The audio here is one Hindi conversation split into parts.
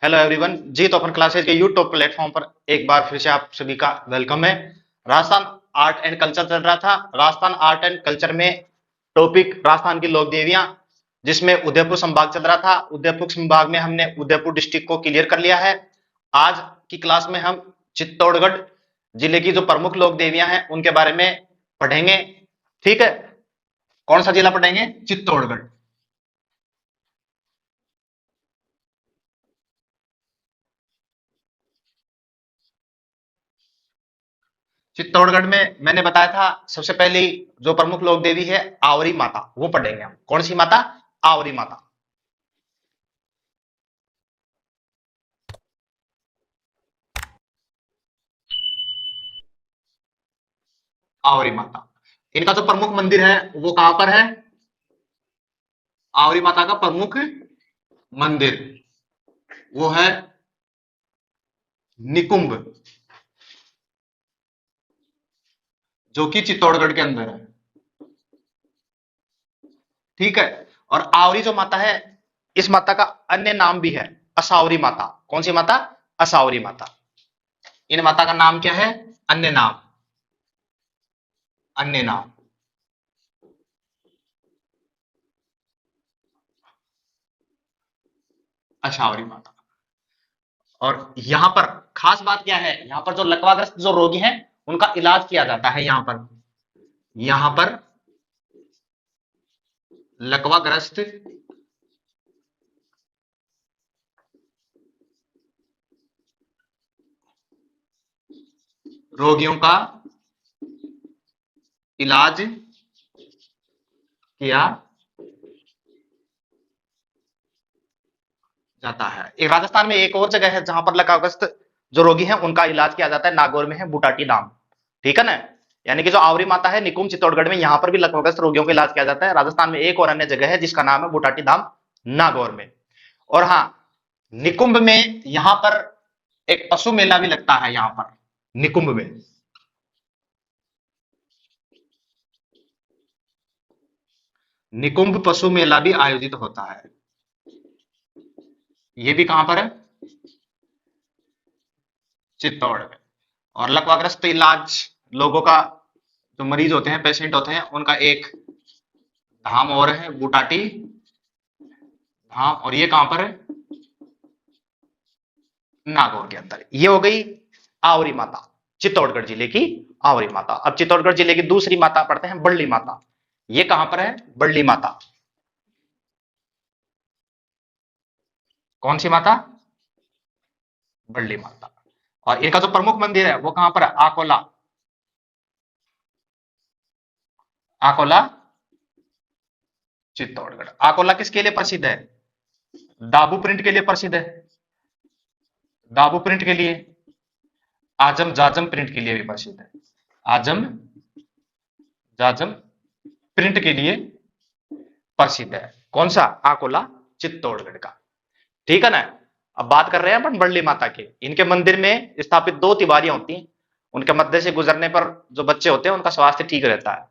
हेलो एवरीवन जी। तो अपन क्लासेज के यूट्यूब प्लेटफॉर्म पर एक बार फिर से आप सभी का वेलकम है। राजस्थान आर्ट एंड कल्चर चल रहा था। राजस्थान आर्ट एंड कल्चर में टॉपिक राजस्थान की लोक देवियां, जिसमें उदयपुर संभाग चल रहा था। उदयपुर संभाग में हमने उदयपुर डिस्ट्रिक्ट को क्लियर कर लिया है। आज की क्लास में हम चित्तौड़गढ़ जिले की जो प्रमुख लोक देवियां हैं उनके बारे में पढ़ेंगे। ठीक है, कौन सा जिला पढ़ेंगे? चित्तौड़गढ़। चित्तौड़गढ़ में मैंने बताया था सबसे पहली जो प्रमुख लोक देवी है आवरी माता, वो पढ़ेंगे हम। कौन सी माता? आवरी माता। आवरी माता, इनका जो प्रमुख मंदिर है वो कहां पर है? आवरी माता का प्रमुख मंदिर वो है निकुंभ, जो कि चित्तौड़गढ़ के अंदर है। ठीक है। और आवरी जो माता है, इस माता का अन्य नाम भी है असावरी माता। कौन सी माता? असावरी माता। इन माता का नाम क्या है? अन्य नाम। अन्य नाम असावरी माता। और यहां पर खास बात क्या है, यहां पर जो लकवाग्रस्त जो रोगी हैं उनका इलाज किया जाता है। यहां पर लकवाग्रस्त रोगियों का इलाज किया जाता है। एक राजस्थान में एक और जगह है जहां पर लकवाग्रस्त जो रोगी हैं उनका इलाज किया जाता है, नागौर में है बुटाटी धाम। ठीक है ना। यानी कि जो आवरी माता है निकुंभ चित्तौड़गढ़ में, यहां पर भी लकवाग्रस्त रोगियों का इलाज किया जाता है। राजस्थान में एक और अन्य जगह है जिसका नाम है बुटाटी धाम, नागौर में। और हाँ, निकुंभ में यहां पर एक पशु मेला भी लगता है। यहां पर निकुंभ में निकुंभ पशु मेला भी आयोजित होता है। ये भी कहां पर है? चित्तौड़ में। और लकवाग्रस्त इलाज लोगों का, जो मरीज होते हैं, पेशेंट होते हैं, उनका एक धाम और है बुटाटी धाम। और ये कहां पर है? नागौर के अंदर। ये हो गई आवरी माता, चित्तौड़गढ़ जिले की आवरी माता। अब चित्तौड़गढ़ जिले की दूसरी माता पढ़ते हैं, बड़ली माता। ये कहां पर है? बड़ली माता। कौन सी माता? बड़ली माता। और इनका जो प्रमुख मंदिर है वो कहां पर है? आकोला। आकोला चित्तौड़गढ़। आकोला किसके लिए प्रसिद्ध है? दाबू प्रिंट के लिए प्रसिद्ध है। दाबू प्रिंट के लिए, आजम जाजम प्रिंट के लिए भी प्रसिद्ध है। आजम जाजम प्रिंट के लिए प्रसिद्ध है। कौन सा? आकोला चित्तौड़गढ़ का। ठीक है ना। अब बात कर रहे हैं अपन बड़ली माता के। इनके मंदिर में स्थापित दो तिवारियां होती हैं। उनके मध्य से गुजरने पर जो बच्चे होते हैं उनका स्वास्थ्य ठीक रहता है।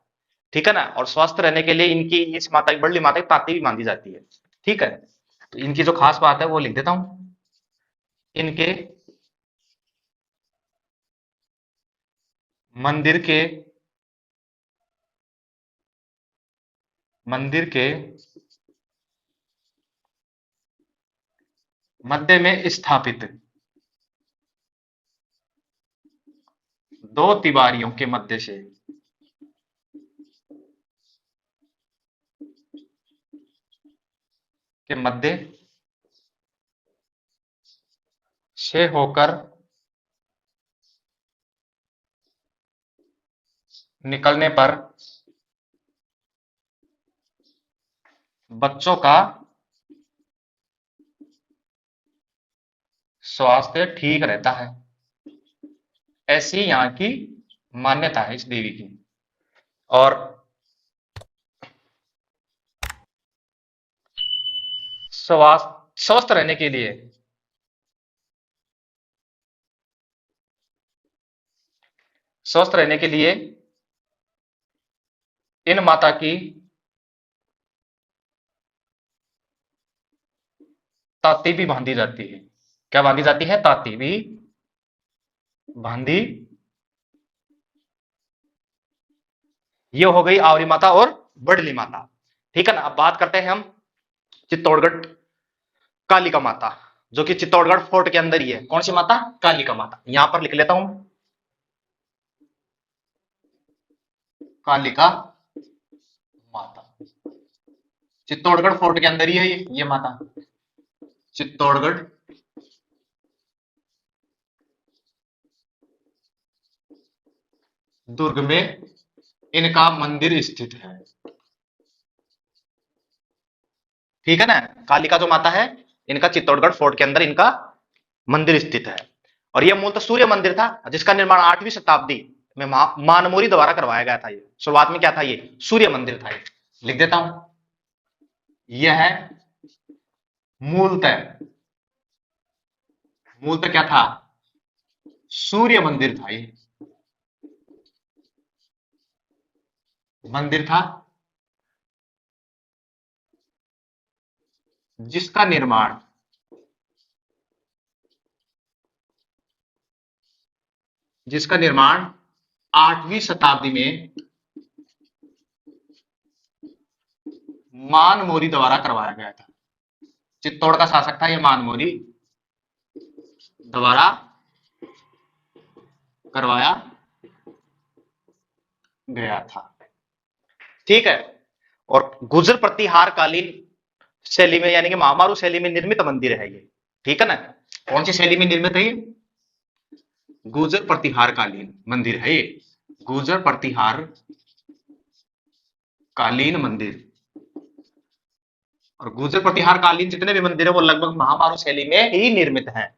ठीक है ना। और स्वस्थ रहने के लिए इनकी, इस माता की, बड़ली माता की ताकत भी मांगी जाती है। ठीक है। तो इनकी जो खास बात है वो लिख देता हूं। इनके मंदिर के मंदिर के मध्य में स्थापित दो तिवारियों के मध्य से के मध्य से होकर निकलने पर बच्चों का स्वास्थ्य ठीक रहता है। ऐसी यहाँ की मान्यता है इस देवी की। और स्वस्थ रहने के लिए, स्वस्थ रहने के लिए इन माता की ताती भी बांधी जाती है। क्या बांधी जाती है? तांती भी बांधी। ये हो गई आवरी माता और बड़ली माता। ठीक है ना। अब बात करते हैं हम चित्तौड़गढ़ कालिका माता, जो कि चित्तौड़गढ़ फोर्ट के अंदर ही है। कौन सी माता? कालिका माता। यहां पर लिख लेता हूं, कालिका माता। चित्तौड़गढ़ फोर्ट के अंदर ही है ये माता। चित्तौड़गढ़ दुर्ग में इनका मंदिर स्थित है। ठीक है ना। कालिका जो माता है, इनका चित्तौड़गढ़ फोर्ट के अंदर इनका मंदिर स्थित है। और यह मूलतः सूर्य मंदिर था, जिसका निर्माण 8वीं शताब्दी में मानमोरी द्वारा करवाया गया था। ये शुरुआत में क्या था? ये सूर्य मंदिर था। ये लिख देता हूं, यह मूलतः मूलतः क्या था? सूर्य मंदिर था। ये मंदिर था जिसका निर्माण जिसका निर्माण 8वीं शताब्दी में मानमोरी द्वारा करवाया गया था। चित्तौड़ का शासक था ये मानमोरी द्वारा करवाया गया था। ठीक है। और गुर्जर प्रतिहार कालीन शैली में, यानी कि महामारू शैली में निर्मित मंदिर है ये। ठीक है ना। कौन सी शैली में निर्मित है ये? गुर्जर प्रतिहार कालीन मंदिर है ये। गुर्जर प्रतिहार कालीन मंदिर। और गुर्जर प्रतिहार कालीन जितने भी मंदिर है वो लगभग महामारू शैली में ही निर्मित हैं,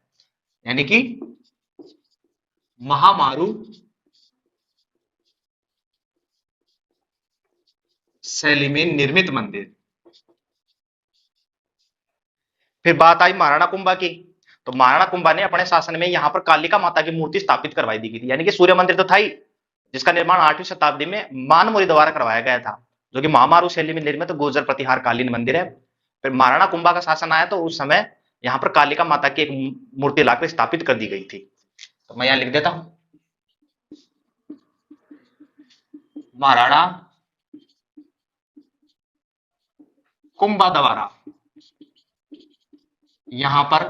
यानी कि महामारू शैली में निर्मित मंदिर। फिर बात आई महाराणा कुंभा की। तो महाराणा कुंभा ने अपने शासन में यहां पर कालिका माता की मूर्ति स्थापित करवाई दी गई थी, यानी कि सूर्य मंदिर तो था ही, जिसका निर्माण 8वीं शताब्दी में मानमोरी द्वारा करवाया गया था, जो कि महामारू शैली में निर्मित गुर्जर प्रतिहार कालीन मंदिर है। फिर महाराणा कुंभा का शासन आया तो उस समय यहाँ पर कालिका माता की एक मूर्ति लाकर स्थापित कर दी गई थी। तो मैं यहां लिख देता हूं, महाराणा कुंभा द्वारा यहां पर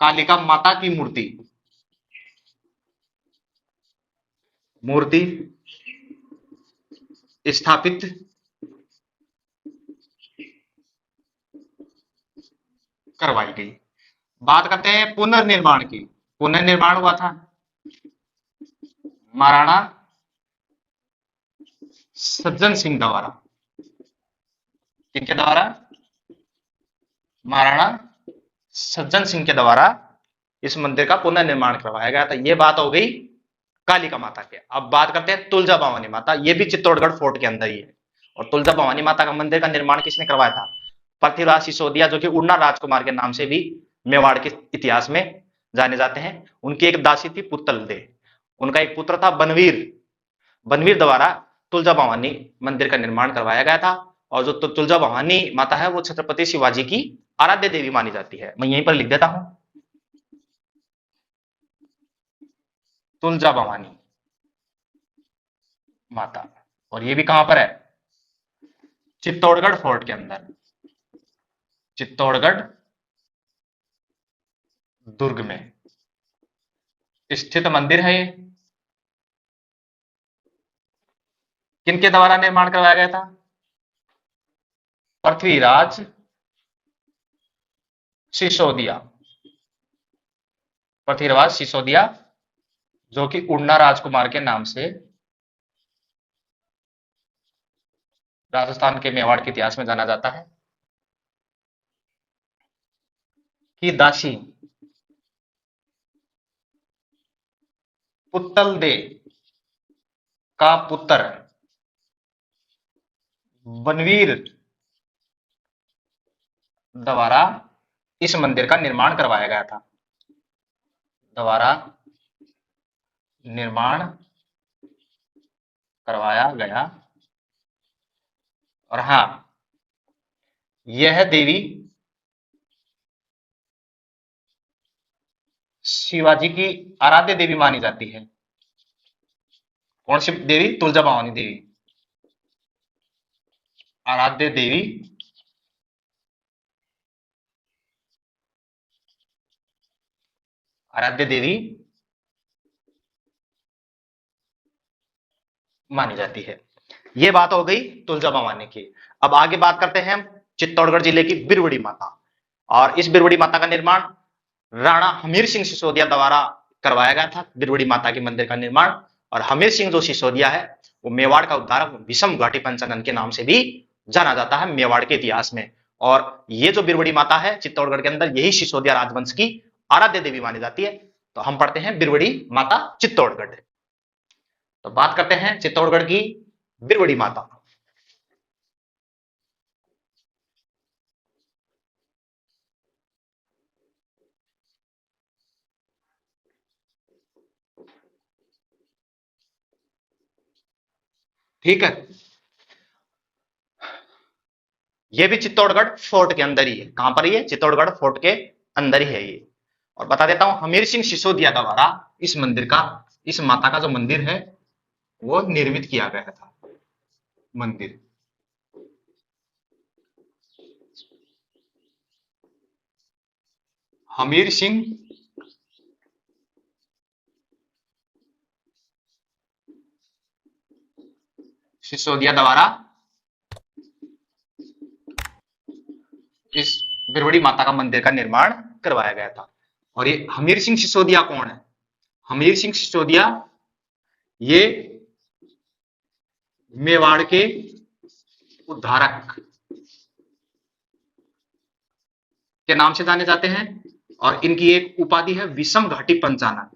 कालिका माता की मूर्ति मूर्ति स्थापित करवाई गई। बात करते हैं पुनर्निर्माण की। पुनर्निर्माण हुआ था महाराणा सज्जन सिंह द्वारा। किनके द्वारा? महाराणा सज्जन सिंह के द्वारा इस मंदिर का पुनर्निर्माण करवाया गया था। यह बात हो गई कालिका माता के। अब बात करते हैं तुलजा भवानी माता। यह भी चित्तौड़गढ़ फोर्ट के अंदर ही है। और तुलजा भवानी माता का मंदिर का निर्माण किसने करवाया था? पृथ्वीराज सिसोदिया, जो कि उड़ना राजकुमार के नाम से भी मेवाड़ के इतिहास में जाने जाते हैं। उनकी एक दासी थी पुतल दे, उनका एक पुत्र था बनवीर। बनवीर द्वारा तुलजा भवानी मंदिर का निर्माण करवाया गया था। और जो तुलजा भवानी माता है वो छत्रपति शिवाजी की आराध्य देवी मानी जाती है। मैं यहीं पर लिख देता हूं, तुलजा भवानी माता। और ये भी कहां पर है? चित्तौड़गढ़ फोर्ट के अंदर। चित्तौड़गढ़ दुर्ग में स्थित मंदिर है ये। किनके द्वारा निर्माण करवाया गया था? पृथ्वीराज सिसोदिया। पृथ्वीराज सिसोदिया, जो कि उड़ना राजकुमार के नाम से राजस्थान के मेवाड़ के इतिहास में जाना जाता है, कि दासी पुतल दे का पुत्र बनवीर द्वारा इस मंदिर का निर्माण करवाया गया था। द्वारा निर्माण करवाया गया। और हाँ, यह देवी शिवाजी की आराध्य देवी मानी जाती है। कौन सी देवी? तुलजा भवानी देवी। आराध्य देवी आराध्य देवी मानी जाती है। ये बात हो गई तुलजा भवानी की। अब आगे बात करते हैं हम चित्तौड़गढ़ जिले की बिरवड़ी माता। और इस बिरवड़ी माता का निर्माण राणा हमीर सिंह सिसोदिया द्वारा करवाया गया था, बिरवड़ी माता के मंदिर का निर्माण। और हमीर सिंह जो सिसोदिया है वो मेवाड़ का उद्धारक विषम घाटी पंचानन के नाम से भी जाना जाता है मेवाड़ के इतिहास में। और ये जो बिरवड़ी माता है चित्तौड़गढ़ के अंदर, यही सिसोदिया राजवंश की आराध्य देवी मानी जाती है। तो हम पढ़ते हैं बिरवड़ी माता चित्तौड़गढ़। तो बात करते हैं चित्तौड़गढ़ की बिरवड़ी माता। ठीक है, ये भी चित्तौड़गढ़ फोर्ट के अंदर ही है। कहां पर? ये चित्तौड़गढ़ फोर्ट के अंदर ही है ये। और बता देता हूं, हमीर सिंह सिसोदिया द्वारा इस मंदिर का, इस माता का जो मंदिर है वो निर्मित किया गया था। मंदिर हमीर सिंह सिसोदिया द्वारा इस बिरवड़ी माता का मंदिर का निर्माण करवाया गया था। और ये हमीर सिंह सिसोदिया कौन है? हमीर सिंह सिसोदिया ये मेवाड़ के उद्धारक के नाम से जाने जाते हैं। और इनकी एक उपाधि है विषम घाटी पंचानन।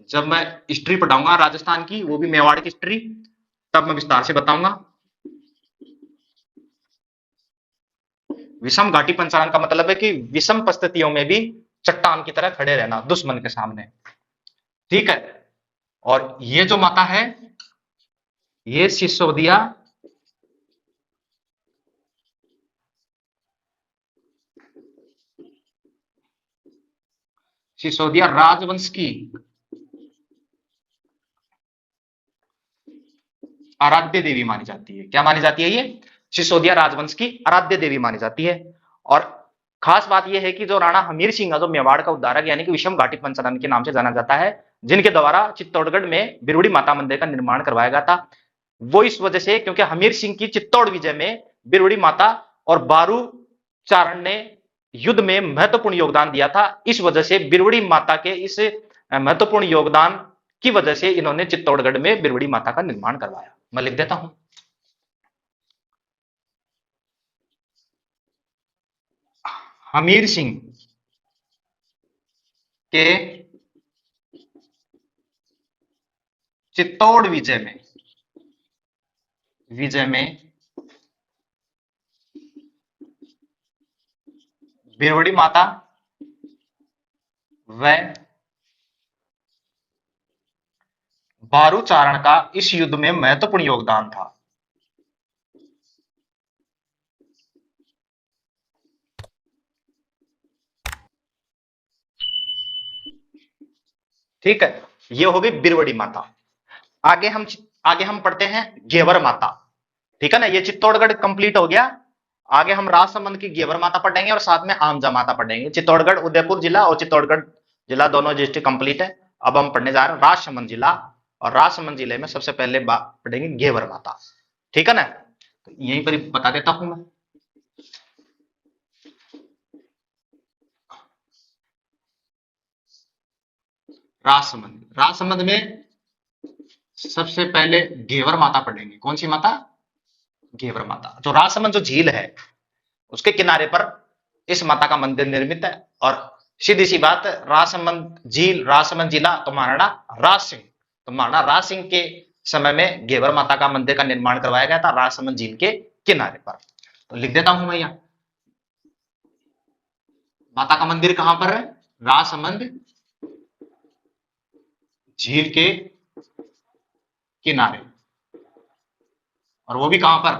जब मैं हिस्ट्री पढ़ाऊंगा राजस्थान की, वो भी मेवाड़ की हिस्ट्री, तब मैं विस्तार से बताऊंगा। विषम घाटी पंचानन का मतलब है कि विषम परिस्थितियों में भी चट्टान की तरह खड़े रहना दुश्मन के सामने। ठीक है। और ये जो माता है ये सिसोदिया सिसोदिया राजवंश की आराध्य देवी मानी जाती है। क्या मानी जाती है? ये सिसोदिया राजवंश की आराध्य देवी मानी जाती है। और खास बात यह है कि जो राणा हमीर सिंह जो मेवाड़ का उद्धारक यानी कि विषम घाटी पंचानन के नाम से जाना जाता है, जिनके द्वारा चित्तौड़गढ़ में बिरुड़ी माता मंदिर का निर्माण करवाया गया था, वो इस वजह से क्योंकि हमीर सिंह की चित्तौड़ विजय में बिरुड़ी माता और बारू चारण ने युद्ध में महत्वपूर्ण योगदान दिया था। इस वजह से बिरुड़ी माता के इस महत्वपूर्ण योगदान की वजह से इन्होंने चित्तौड़गढ़ में बिरुड़ी माता का निर्माण करवाया। मैं लिख देता हूं, हमीर सिंह के चित्तौड़ विजय में बिरुड़ी माता व बारू चारण का इस युद्ध में महत्वपूर्ण योगदान था। ठीक है, ये हो गई बिरवड़ी माता। आगे हम पढ़ते हैं घेवर माता। ठीक है ना, ये चित्तौड़गढ़ कंप्लीट हो गया। आगे हम राजसमंद की घेवर माता पढ़ेंगे और साथ में आमजा माता पढ़ेंगे। चित्तौड़गढ़ उदयपुर जिला और चित्तौड़गढ़ जिला दोनों डिस्ट्रिक्ट कंप्लीट है। अब हम पढ़ने जा रहे हैं राजसमंद जिला। और राजसमंद जिले में सबसे पहले पढ़ेंगे घेवर माता। ठीक है ना, तो यहीं पर बता देता हूं मैं। राजसमंद में सबसे पहले घेवर माता पढ़ेंगे। कौन सी माता? घेवर माता। जो राजसमंद जो झील है उसके किनारे पर इस माता का मंदिर निर्मित है। और सीधी सी बात, राजसमंद झील, राजसमंद जिला तो महाराणा राज सिंह के समय में घेवर माता का मंदिर का निर्माण करवाया गया था राजसमंद झील के किनारे पर। तो लिख देता हूं मैं यहां, माता का मंदिर कहां पर है? राजसमंद झील के किनारे। और वो भी कहां पर?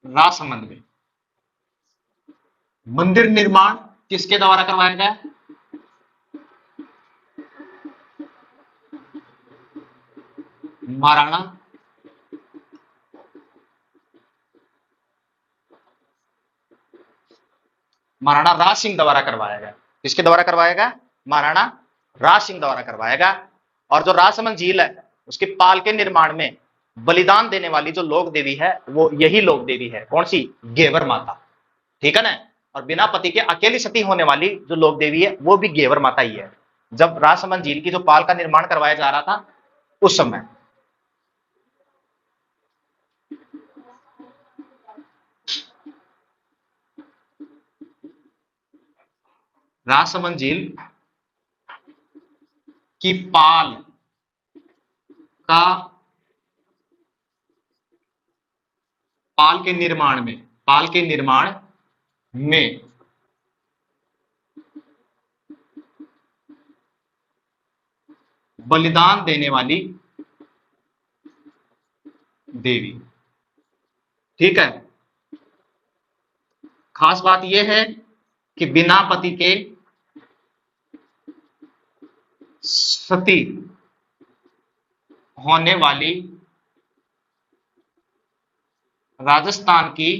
राजसमंद में। मंदिर निर्माण किसके द्वारा करवाया गया? महाराणा महाराणा राज सिंह द्वारा करवाया गया। किसके द्वारा करवाया गया? महाराणा राज सिंह द्वारा करवाया गया। और जो राजसमंद झील है उसके पाल के निर्माण में बलिदान देने वाली जो लोक देवी है वो यही लोक देवी है। कौन सी? घेवर माता। ठीक है ना। और बिना पति के अकेली सती होने वाली जो लोक देवी है वो भी घेवर माता ही है। जब राजसमंद झील की जो पाल का निर्माण करवाया जा रहा था उस समय। राजसमंद झील की पाल का पाल के निर्माण में बलिदान देने वाली देवी। ठीक है। खास बात यह है कि बिना पति के सती होने वाली राजस्थान की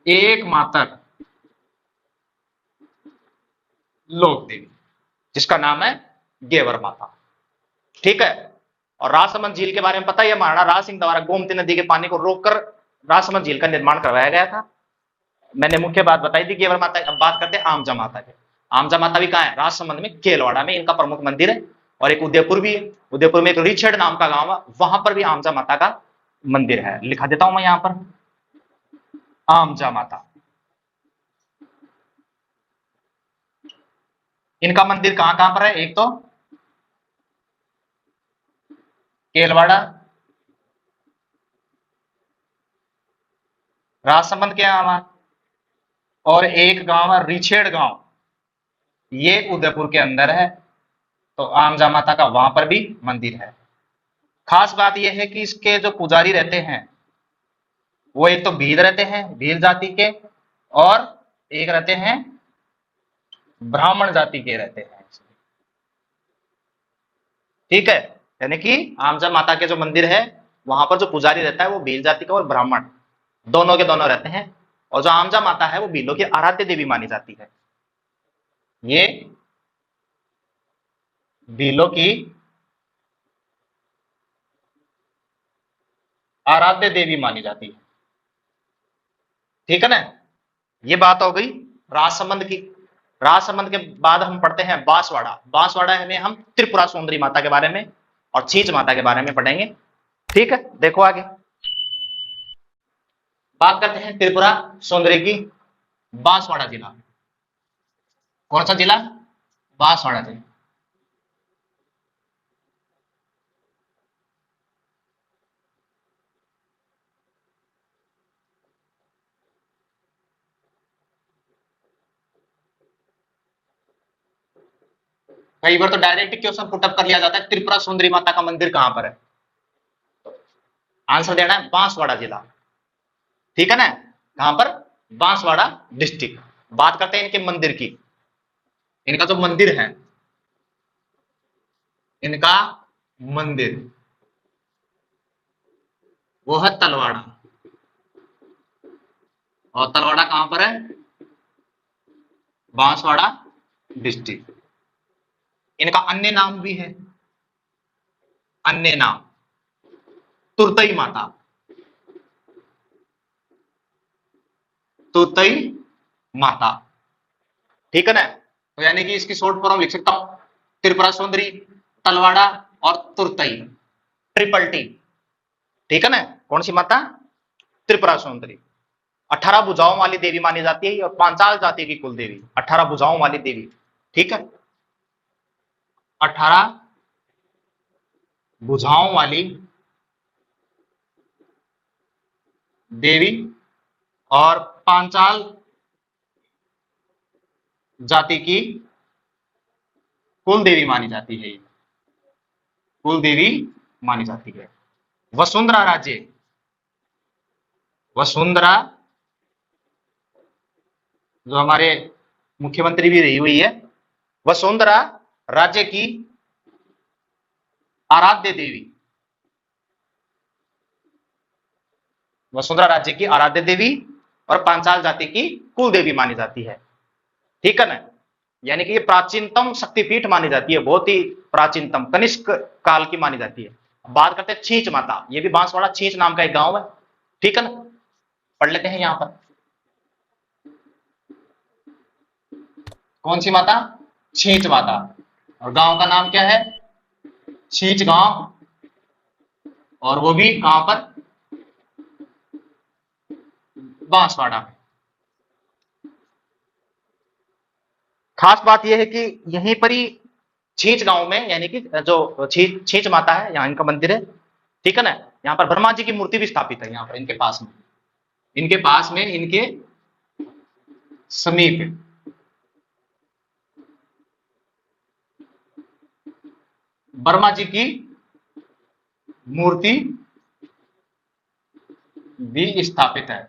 एकमात्र लोक देवी जिसका नाम है घेवर माता। ठीक है। और राजसमंद झील के बारे में पता है, महाराणा राज सिंह द्वारा गोमती नदी के पानी को रोककर राजसमंद झील का निर्माण करवाया गया था। मैंने मुख्य बात बताई थी घेवर माता। अब बात करते हैं आमजा माता के। आमजा माता भी कहां है? राजसमंद में केलवाड़ा में इनका प्रमुख मंदिर है। और एक उदयपुर भी है। उदयपुर में एक रिछेड़ नाम का गांव है, वहां पर भी आमजा माता का मंदिर है। लिखा देता हूं मैं यहां पर, आमजा माता। इनका मंदिर कहां कहां पर है? एक तो केलवाड़ा, राजसमंद के गांव, और एक गांव है रिछेड़ गांव, ये उदयपुर के अंदर है। तो आमजा माता का वहां पर भी मंदिर है। खास बात यह है कि इसके जो पुजारी रहते हैं वो एक तो भील रहते हैं, भील जाति के, और एक रहते हैं ब्राह्मण जाति के रहते हैं। ठीक है। यानी कि आमजा माता के जो मंदिर है वहां पर जो पुजारी रहता है वो भील जाति का और ब्राह्मण दोनों के दोनों रहते हैं। और जो आमजा माता है वो भीलों की आराध्य देवी मानी जाती है। ये भीलों की आराध्य देवी मानी जाती है। ठीक है ना। ये बात हो गई राजसमंद की। राजसमंद के बाद हम पढ़ते हैं बांसवाड़ा। बांसवाड़ा में हम त्रिपुरा सुंदरी माता के बारे में और छींच माता के बारे में पढ़ेंगे। ठीक है। देखो आगे बात करते हैं त्रिपुरा सुंदरी की। बांसवाड़ा जिला। कौन सा जिला? बांसवाड़ा जिला। कई बार तो डायरेक्ट क्वेश्चन पुटअप कर लिया जाता है, त्रिपुरा सुंदरी माता का मंदिर कहां पर है? आंसर देना है बांसवाड़ा जिला। ठीक है ना। कहां पर? बांसवाड़ा डिस्ट्रिक्ट। बात करते हैं इनके मंदिर की। इनका जो मंदिर है, इनका मंदिर वो है तलवाड़ा। और तलवाड़ा कहां पर है? बांसवाड़ा डिस्ट्रिक्ट। इनका अन्य नाम भी है, अन्य नाम तुरतई माता। तुरतई माता। ठीक है ना। तो यानी कि इसकी शॉर्ट फॉर्म लिख सकता हूं, त्रिपुरा सुंदरी, तलवाड़ा और तुरतई, ट्रिपल टी। ठीक है ना। कौन सी माता? त्रिपुरा सुंदरी। 18 भुजाओं वाली देवी मानी जाती है और पांचाल जाति की कुल देवी। 18 भुजाओं वाली देवी। ठीक है। 18 भुजाओं वाली देवी और पांचाल जाति की कुल देवी मानी जाती है। कुल देवी मानी जाती है। वसुंधरा राज्य, वसुंधरा जो हमारे मुख्यमंत्री भी रही हुई है, वसुंधरा राज्य की आराध्य देवी, वसुंधरा राज्य की आराध्य देवी और पांचाल जाति की कुल देवी मानी जाती है। ठीक है ना, यानी कि ये प्राचीनतम शक्तिपीठ मानी जाती है, बहुत ही प्राचीनतम कनिष्क काल की मानी जाती है। बात करते हैं छींच माता, ये भी बांसवाड़ा छींच नाम का एक गांव है। ठीक है ना, पढ़ लेते हैं यहां पर कौन सी माता, छींच माता, और गांव का नाम क्या है, छींच गांव, और वो भी कहां पर, बांसवाड़ा। खास बात यह है कि यहीं पर ही छींच गांव में, यानी कि जो छींच माता है, यहाँ इनका मंदिर है। ठीक है ना, यहाँ पर ब्रह्मा जी की मूर्ति भी स्थापित है, यहाँ पर इनके पास में, इनके समीप ब्रह्मा जी की मूर्ति भी स्थापित है।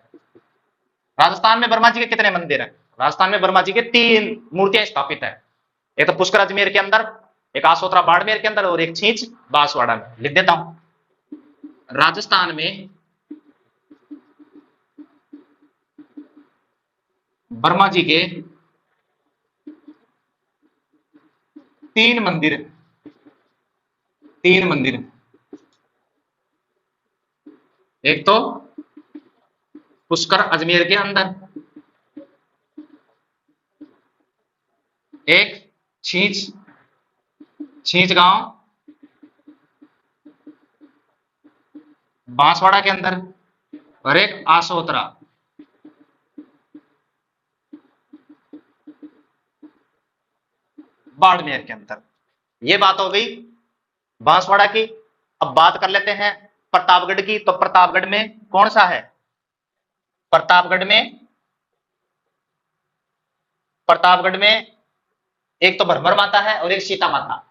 राजस्थान में ब्रह्मा जी के कितने मंदिर हैं, राजस्थान में ब्रह्मा जी के 3 मूर्तियां स्थापित है, एक तो पुष्कर अजमेर के अंदर, एक आसोतरा बाड़मेर के अंदर, और एक छींच बांसवाड़ा में। लिख देता हूं, राजस्थान में ब्रह्मा जी के 3 मंदिर, 3 मंदिर, एक तो पुष्कर अजमेर के अंदर, एक छींच गांव बांसवाड़ा के अंदर, और एक आसोतरा बाड़मेर के अंदर। ये बात हो गई बांसवाड़ा की। अब बात कर लेते हैं प्रतापगढ़ की। तो प्रतापगढ़ में कौन सा है, प्रतापगढ़ में एक तो भ्रमर माता है और एक सीता माता।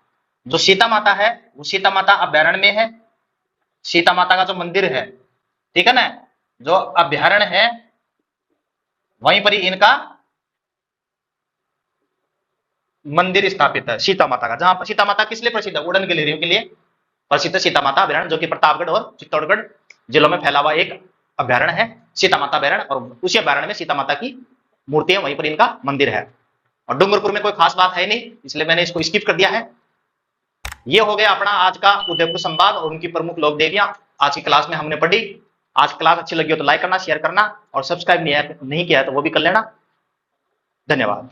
जो सीता माता है वो सीता माता अभ्यारण्य में है, सीता माता का जो मंदिर है, ठीक है ना, जो अभ्यारण्य है वहीं पर ही इनका मंदिर स्थापित है सीता माता का। जहां पर सीता माता किस लिए प्रसिद्ध है, उड़न गिलहरियों के लिए प्रसिद्ध सीता माता अभ्यारण्य, जो कि प्रतापगढ़ और चित्तौड़गढ़ जिलों में फैला हुआ एक अभ्यारण्य है, सीता माता अभ्यारण्य। और उसी अभ्यारण्य में सीता माता की मूर्ति है, वहीं पर इनका मंदिर है। और डूंगरपुर में कोई खास बात है नहीं, इसलिए मैंने इसको स्किप कर दिया है। ये हो गया अपना आज का उदयपुर संभाग और उनकी प्रमुख लोक देवियां आज की क्लास में हमने पढ़ी। आज क्लास अच्छी लगी हो तो लाइक करना, शेयर करना, और सब्सक्राइब नहीं किया है तो वो भी कर लेना। धन्यवाद।